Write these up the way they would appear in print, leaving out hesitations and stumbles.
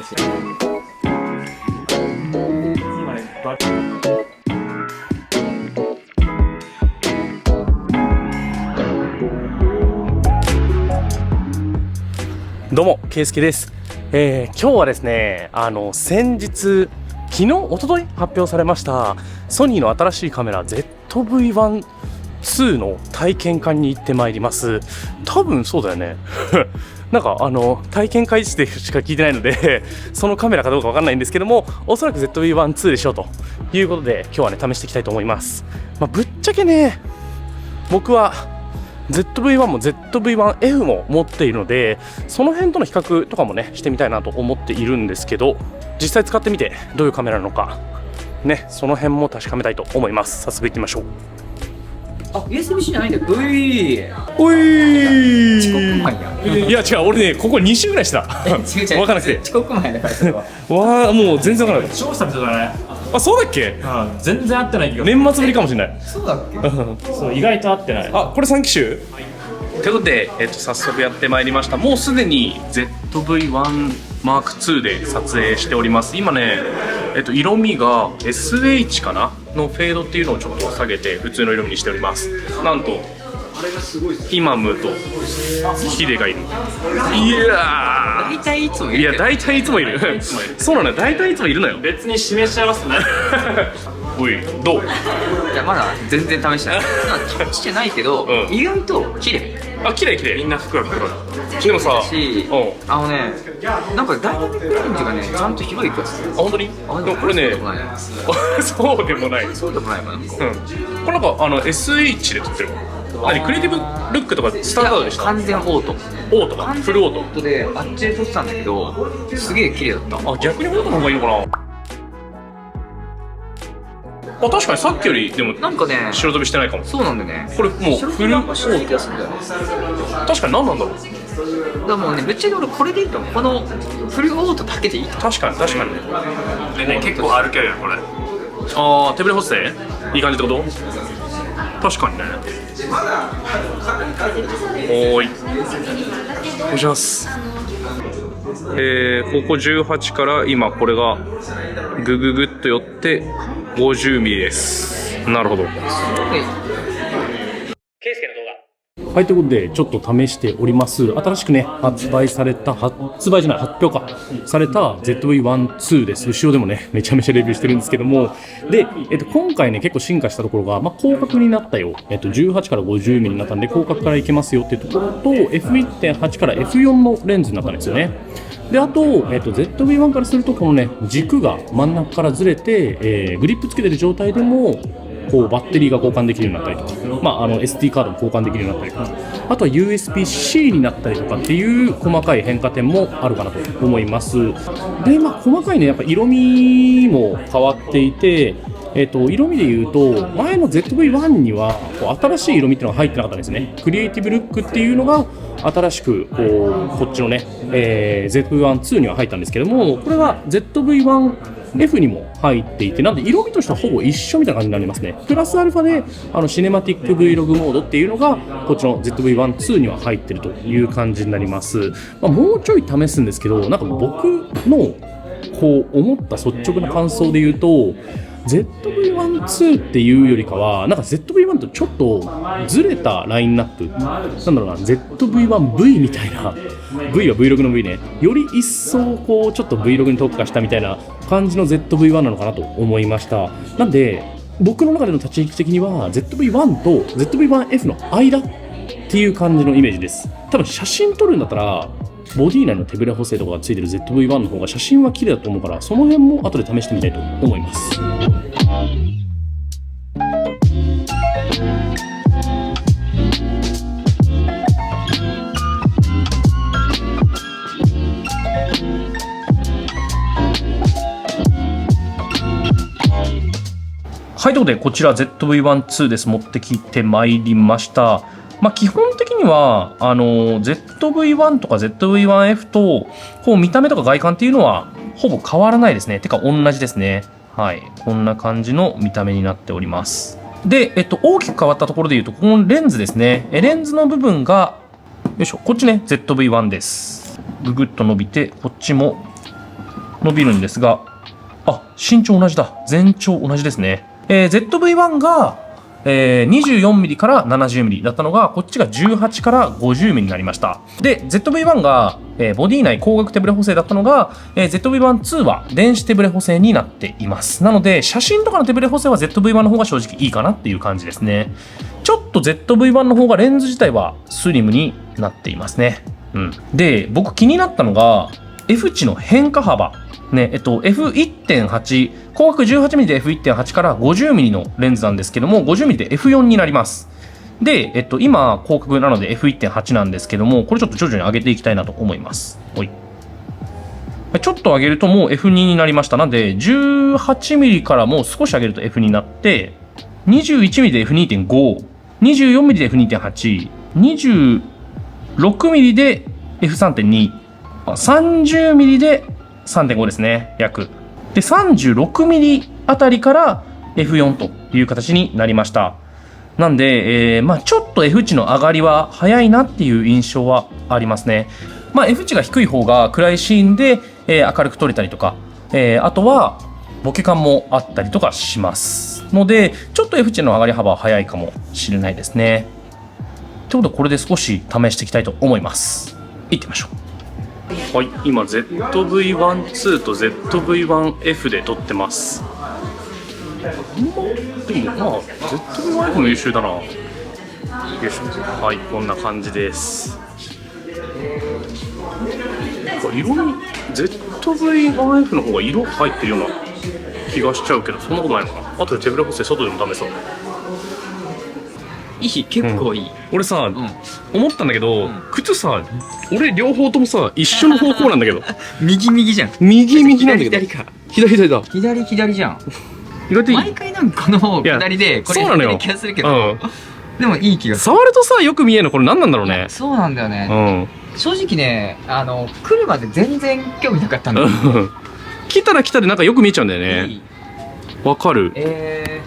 どうも、ケイスケです。今日はですね、先日、昨日、一昨日発表されましたソニーの新しいカメラ ZV-1-2 の体験会に行ってまいります。多分そうだよね。なんか体験会でしか聞いてないのでそのカメラかどうかわかんないんですけども、おそらく ZV-1-2 でしょうということで、今日はね試していきたいと思います。ぶっちゃけね、僕はZV-1 も ZV-1F も持っているので、その辺との比較とかもねしてみたいなと思っているんですけど、実際使ってみてどういうカメラなのかね、その辺も確かめたいと思います。早速行ってみましょう。あ、USB-C じゃないんだよ。おい遅刻前や。いや違う、俺ねここ2週ぐらいした違う分からなくて、遅刻前だからそれは。わあ、もう全然分からない。超久々だね。あ、そうだっけ。全然会ってない気がする。年末ぶりかもしれない。そうだっけ。そう、意外と会ってない。あ、これ3機種、ということで、早速やってまいりました。もうすでに ZV-1M2 で撮影しております。今ね、色味が SH かなのフェードっていうのをちょっと下げて普通の色味にしております。なんとイマムとヒデがいる。いや大体いつもいる。いや、大体いつもいる。そうなのよ、大体いつもいるのよ。別に示しちゃいますね。おい、どう？いや、まだ全然試してない。試してないけど、うん意外と綺麗あ、綺麗綺麗。みんな服は黒い。でもさ、し、うん、なんかダイナミックレンジがね、ちゃんと広い気がする。あ、本当に？でもこれね、そうでもない。そうでもないかな。これなんかSH で撮ってる。何、クリエイティブルックとかスタンダードでした？完全オート。オートか、フルオート。オートであっちで撮ってたんだけど、すげえ綺麗だった。あ、逆にオートの方がいいのかな。あ、確かにさっきよりでもなんかね、白飛びしてないかも。そうなんだよね。これもうフルオー白い気がするんだよね。ト。確かに何なんだろう。だからもうね、ぶっちゃけ俺これでいいと思う。このフルオートだけでいいと思う。確かに確かに。でね、結構歩けるよ、これ。ああ、手ぶれ補正いい感じってこと？確かにね。おーい、お願いします。ここ18から今これがグググッと寄って50ミリです。なるほど。はい、ということでちょっと試しております。新しくね発売された、発表かされた ZV-1-2 です。後ろでもねめちゃめちゃレビューしてるんですけども、で、今回ね結構進化したところが、広角になったよ、18から50ミリになったんで広角からいけますよっていうところと、 F1.8 から F4 のレンズになったんですよね。で、あと、ZV-1 からするとこのね軸が真ん中からずれて、グリップつけてる状態でもこうバッテリーが交換できるようになったりとか、SD カードも交換できるようになったりとか、あとは USB-C になったりとかっていう細かい変化点もあるかなと思います。で、細かいね、やっぱ色味も変わっていて、色味でいうと前の ZV-1 にはこう新しい色味っていうのが入ってなかったんですね。クリエイティブルックっていうのが新しくこっちのね、ZV-1-2 には入ったんですけども、これは ZV-1F にも入っていて、なんで色味としてはほぼ一緒みたいな感じになりますね。プラスアルファでシネマティック Vlog モードっていうのがこっちの ZV-1-2 には入ってるという感じになります。もうちょい試すんですけど、なんか僕のこう思った率直な感想で言うと、ZV-1-2 っていうよりかはなんか ZV-1 とちょっとずれたラインナップなんだろうな、 ZV-1V みたいな、 V は Vlog の V ね、より一層こうちょっと Vlog に特化したみたいな感じの ZV-1 なのかなと思いました。なんで僕の中での立ち位置的には ZV-1 と ZV-1F の間っていう感じのイメージです。多分写真撮るんだったらボディ内の手ぶれ補正とかがついてる ZV-1 の方が写真は綺麗だと思うから、その辺も後で試してみたいと思います。はい、ということでこちら ZV-1-2 です。持ってきてまいりました。基本的にはZV-1 とか ZV-1F とこう見た目とか外観っていうのはほぼ変わらないですね。てか同じですね。はい、こんな感じの見た目になっております。で、大きく変わったところでいうとこのレンズですね。レンズの部分がよいしょ、こっちね ZV-1 です。ぐぐっと伸びて、こっちも伸びるんですが、あ、身長同じだ。全長同じですね。ZV-1 が、24mm から 70mm だったのが、こっちが18から 50mm になりました。で、ZV-1 が、ボディ内光学手ブレ補正だったのが、ZV-1-2 は電子手ブレ補正になっています。なので、写真とかの手ブレ補正は ZV-1 の方が正直いいかなっていう感じですね。ちょっと ZV-1 の方がレンズ自体はスリムになっていますね。うん。で、僕気になったのが、F 値の変化幅。ね、F1.8、光学 18mm で F1.8 から 50mm のレンズなんですけども、50mm で F4 になります。で、今、広角なので F1.8 なんですけども、これちょっと徐々に上げていきたいなと思います。はい。ちょっと上げるともう F2 になりました。なんで、18mm からもう少し上げると F になって、21mm で F2.5、24mm で F2.8、26mm で F3.2、30mm で 3.5 ですね、約。で、36mm あたりから F4 という形になりました。なんで、ちょっと F 値の上がりは早いなっていう印象はありますね。F 値が低い方が暗いシーンで、明るく撮れたりとか、あとはボケ感もあったりとかしますので、ちょっと F 値の上がり幅は早いかもしれないですね。ということで、これで少し試していきたいと思います。いってみましょう。はい、今 ZV-1-2 と ZV-1-F で撮ってます。でもZV-1-F も優秀だな。よいしょ。はい、こんな感じです。色に ZV-1-F の方が色入ってるような気がしちゃうけど、そんなことないのかな。あとで手ブレ補正外でも試そう。いい、結構いい。俺さ、思ったんだけど、靴さ、俺両方ともさ、一緒の方向なんだけど。右じゃん。右なんだけど。左か。左だ。左じゃん。意外といい。毎回なんかこの左で、これそうなのよ。気がするけど。でもいい気がする。触るとさ、よく見えるのこれ何なんだろうね。そうなんだよね。正直ね、来るまで全然興味なかったんだ。来たら来たでなんかよく見えちゃうんだよね。わかる。め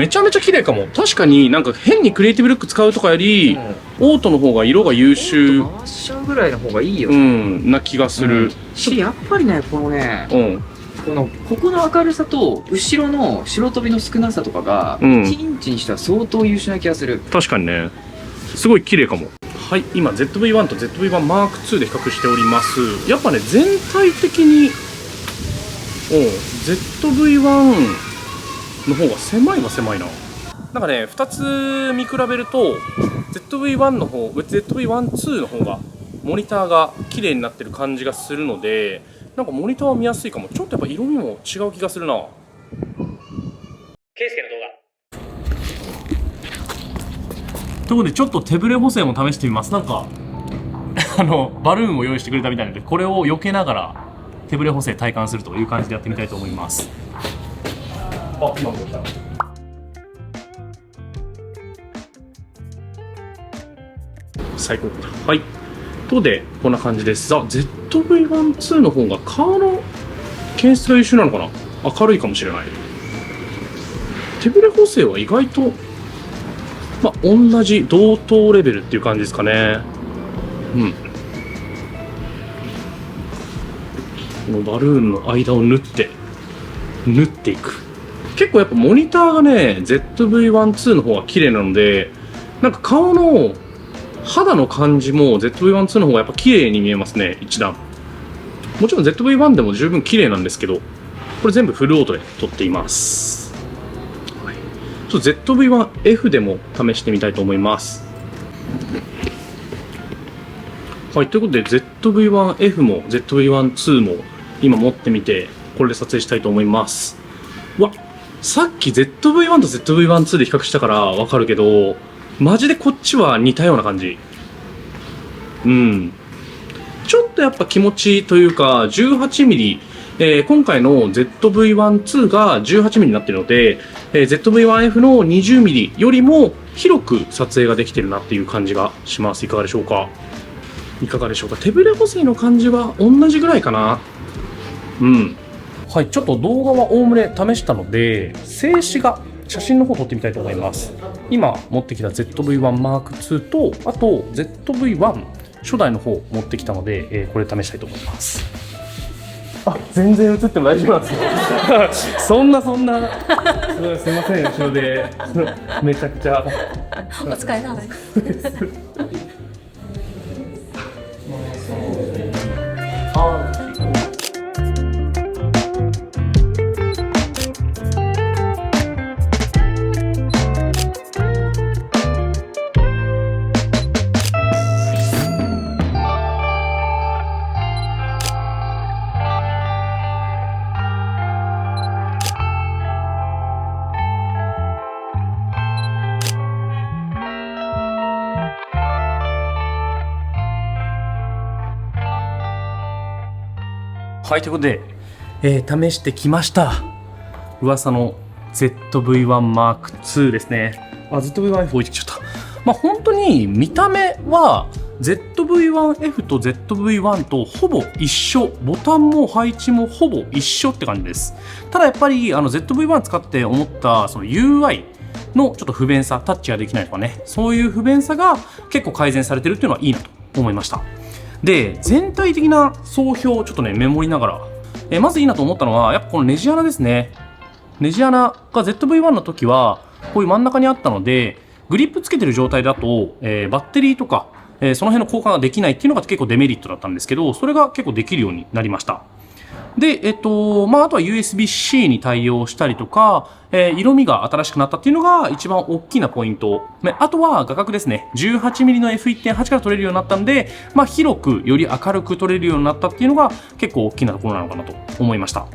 ちゃめちゃ綺麗かも。確かになんか変にクリエイティブルック使うとかより、オートの方が色が優秀。回しちゃうぐらいの方がいいよ。な気がする。やっぱりね、このね、ここの明るさと後ろの白飛びの少なさとかが、1インチにしては相当優秀な気がする。確かにね。すごい綺麗かも。はい、今 ZV-1 と ZV-1-2 で比較しております。やっぱね、全体的にZV-1 の方が狭いは狭いな。なんかね、2つ見比べると ZV-1 の方、ZV-1-2 の方がモニターが綺麗になってる感じがするので、なんかモニターは見やすいかも。ちょっとやっぱ色味も違う気がするな。ケイスケの動画ということで、ちょっと手ブレ補正も試してみます。なんかバルーンを用意してくれたみたいなので、これを避けながら手ブレ補正体感するという感じでやってみたいと思います。あ、今来た。最高。はい。ということで、こんな感じです。ZV-1-2 の方が顔の検出が優秀なのかな。明るいかもしれない。手ブレ補正は意外と同じ同等レベルっていう感じですかね。このバルーンの間を縫っていく。結構やっぱモニターがね ZV-1-2 の方が綺麗なので、なんか顔の肌の感じも ZV-1-2 の方がやっぱ綺麗に見えますね。一段もちろん ZV-1 でも十分綺麗なんですけど、これ全部フルオートで撮っています。ちょっと ZV-1-F でも試してみたいと思います。はい、ということで ZV-1-F も ZV-1-2 も今持ってみて、これで撮影したいと思います。さっき ZV-1 と ZV-1-2 で比較したからわかるけど、マジでこっちは似たような感じ。ちょっとやっぱ気持ちというか 18mm、今回の ZV-1-2 が 18mm になっているので、ZV-1-F の 20mm よりも広く撮影ができてるなっていう感じがします。いかがでしょうか。手ブレ補正の感じは同じぐらいかな。はい、ちょっと動画はおおむね試したので、静止画、写真の方を撮ってみたいと思います。今持ってきた ZV-1-2 と、あと ZV-1 初代の方持ってきたので、これ試したいと思います。全然映っても大丈夫なんですよ。そんな、すいません、後ろで。めちゃくちゃ。お疲れ様です。はい、ということで、試してきました。噂の ZV-1M2 ですね。ZV-1F 置いてきちゃった。まあ本当に見た目は ZV-1F と ZV-1 とほぼ一緒。ボタンも配置もほぼ一緒って感じです。ただやっぱりZV-1 使って思ったその UI のちょっと不便さ、タッチができないとかね、そういう不便さが結構改善されてるっていうのはいいなと思いました。で、全体的な総評をちょっとね、メモりながら、まずいいなと思ったのは、やっぱこのネジ穴ですね。ネジ穴が ZV-1 の時は、こういう真ん中にあったので、グリップつけてる状態だと、バッテリーとか、その辺の交換ができないっていうのが結構デメリットだったんですけど、それが結構できるようになりました。で、あとは USB-C に対応したりとか、色味が新しくなったっていうのが一番大きなポイント。あとは画角ですね。18mm の F1.8 から撮れるようになったんで、広くより明るく撮れるようになったっていうのが結構大きなところなのかなと思いました。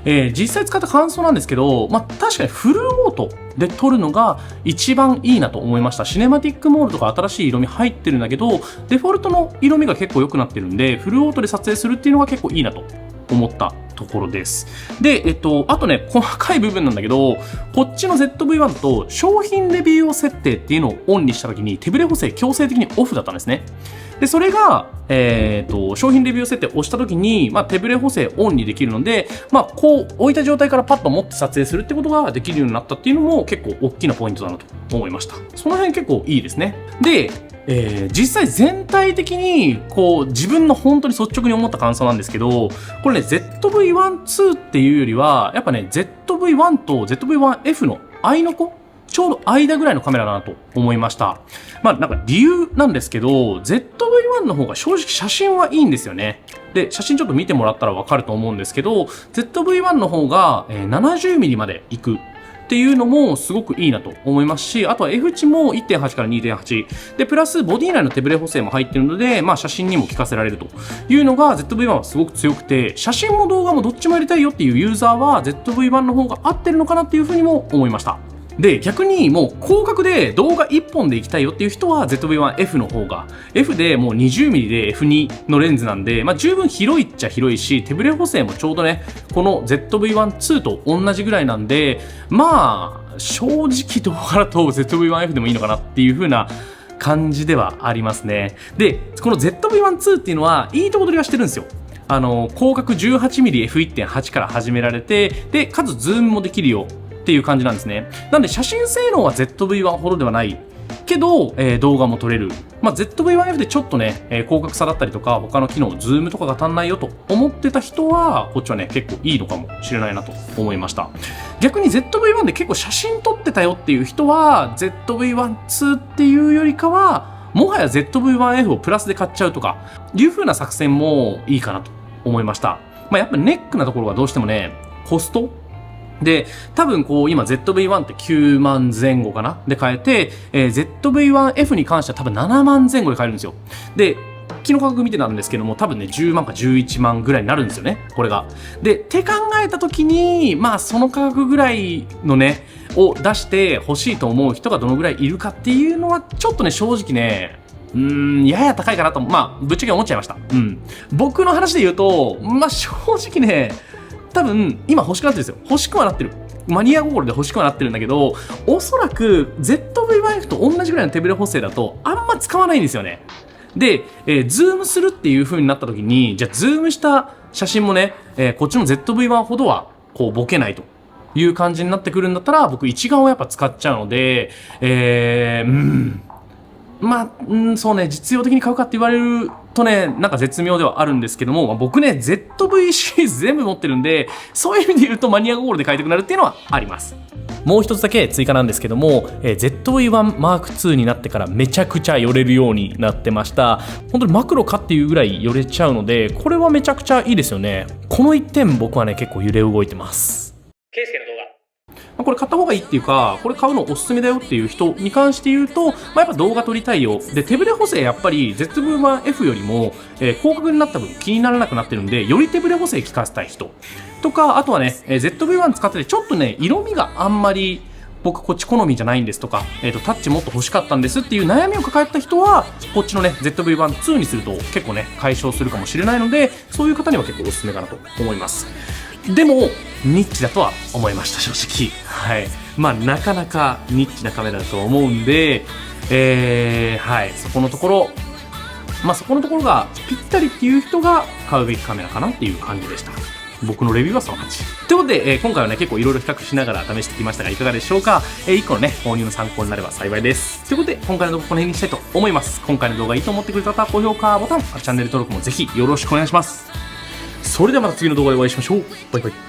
実際使った感想なんですけど、確かにフルオートで撮るのが一番いいなと思いました。シネマティックモードとか新しい色味入ってるんだけど、デフォルトの色味が結構良くなってるんで、フルオートで撮影するっていうのが結構いいなと思ったところです。で、あとね、細かい部分なんだけど、こっちの ZV-1 と商品レビュー設定っていうのをオンにしたときに手ブレ補正強制的にオフだったんですね。で、それが、商品レビュー設定を押したときに、手ブレ補正オンにできるので、こう置いた状態からパッと持って撮影するってことができるようになったっていうのも結構大きなポイントだなと思いました。その辺結構いいですね。で、実際全体的にこう自分の本当に率直に思った感想なんですけど、これね ZV-1-2 っていうよりはやっぱね ZV-1 と ZV-1F の合いの子、ちょうど間ぐらいのカメラだなと思いました。なんか理由なんですけど ZV-1 の方が正直写真はいいんですよね。で、写真ちょっと見てもらったらわかると思うんですけど ZV-1 の方が 70mm まで行くっていうのもすごくいいなと思いますし、あとは F 値も 1.8 から 2.8 でプラスボディ内の手ブレ補正も入ってるので、写真にも効かせられるというのが ZV-1 はすごく強くて、写真も動画もどっちもやりたいよっていうユーザーは ZV-1 の方が合ってるのかなっていうふうにも思いました。で、逆にもう広角で動画1本で行きたいよっていう人は ZV-1F の方が F でもう 20mm で F2 のレンズなんで、十分広いっちゃ広いし、手ブレ補正もちょうどねこの ZV-1-2 と同じぐらいなんで、正直動画だと ZV-1F でもいいのかなっていう風な感じではありますね。で、この ZV-1-2 っていうのはいいとこ取りはしてるんですよ。広角 18mm F1.8 から始められて、でかつズームもできるよっていう感じなんですね。なんで写真性能は ZV-1 ほどではないけど、動画も撮れる。ZV-1F でちょっとね、広角差だったりとか他の機能、ズームとかが足んないよと思ってた人はこっちはね結構いいのかもしれないなと思いました。逆に ZV-1 で結構写真撮ってたよっていう人は ZV-1-2 っていうよりかはもはや ZV-1F をプラスで買っちゃうとかいう風な作戦もいいかなと思いました。やっぱネックなところはどうしてもね、コストで、多分今 ZV-1 って9万前後かなで買えて、ZV-1F に関しては多分7万前後で買えるんですよ。で、昨日価格見てたんですけども、多分ね、10万か11万ぐらいになるんですよね、これが。で、って考えた時に、その価格ぐらいのね、を出して欲しいと思う人がどのぐらいいるかっていうのは、ちょっとね、正直ね、やや高いかなと、ぶっちゃけ思っちゃいました。僕の話で言うと、正直ね、多分今欲しくなってるんですよ。欲しくはなってる。マニア心で欲しくはなってるんだけど、おそらく ZV-1F と同じぐらいの手ブレ補正だとあんま使わないんですよね。で、ズームするっていう風になった時に、じゃあズームした写真もね、こっちの ZV-1 ほどはボケないという感じになってくるんだったら、僕一眼をやっぱ使っちゃうので、そうね、実用的に買うかって言われるとね、なんか絶妙ではあるんですけども、僕ね、ZV シリーズ全部持ってるんで、そういう意味で言うとマニア心で買いたくなるっていうのはあります。もう一つだけ追加なんですけども、ZV-1M2 になってからめちゃくちゃ寄れるようになってました。本当にマクロかっていうぐらい寄れちゃうので、これはめちゃくちゃいいですよね。この1点僕はね、結構揺れ動いてます。ケイスケの動画。これ買った方がいいっていうか、これ買うのおすすめだよっていう人に関して言うと、やっぱ動画撮りたいよ。で、手ブレ補正やっぱり ZV-1F よりも、広角になった分気にならなくなってるんで、より手ブレ補正効かせたい人。とか、あとはね、ZV-1 使っててちょっとね、色味があんまり僕こっち好みじゃないんですとか、タッチもっと欲しかったんですっていう悩みを抱えた人は、こっちのね、ZV-1-2 にすると結構ね、解消するかもしれないので、そういう方には結構おすすめかなと思います。でも、ニッチだとは思いました、正直。はい。まあ、なかなかニッチなカメラだと思うんで、はい、そこのところ、そこのところがぴったりっていう人が買うべきカメラかなっていう感じでした。僕のレビューはその8。ということで、今回はね、結構いろいろ比較しながら試してきましたが、いかがでしょうか。1個のね、購入の参考になれば幸いです。ということで、今回の動画この辺にしたいと思います。今回の動画いいと思ってくれた方は高評価ボタン、チャンネル登録もぜひよろしくお願いします。それではまた次の動画でお会いしましょう。バイバイ。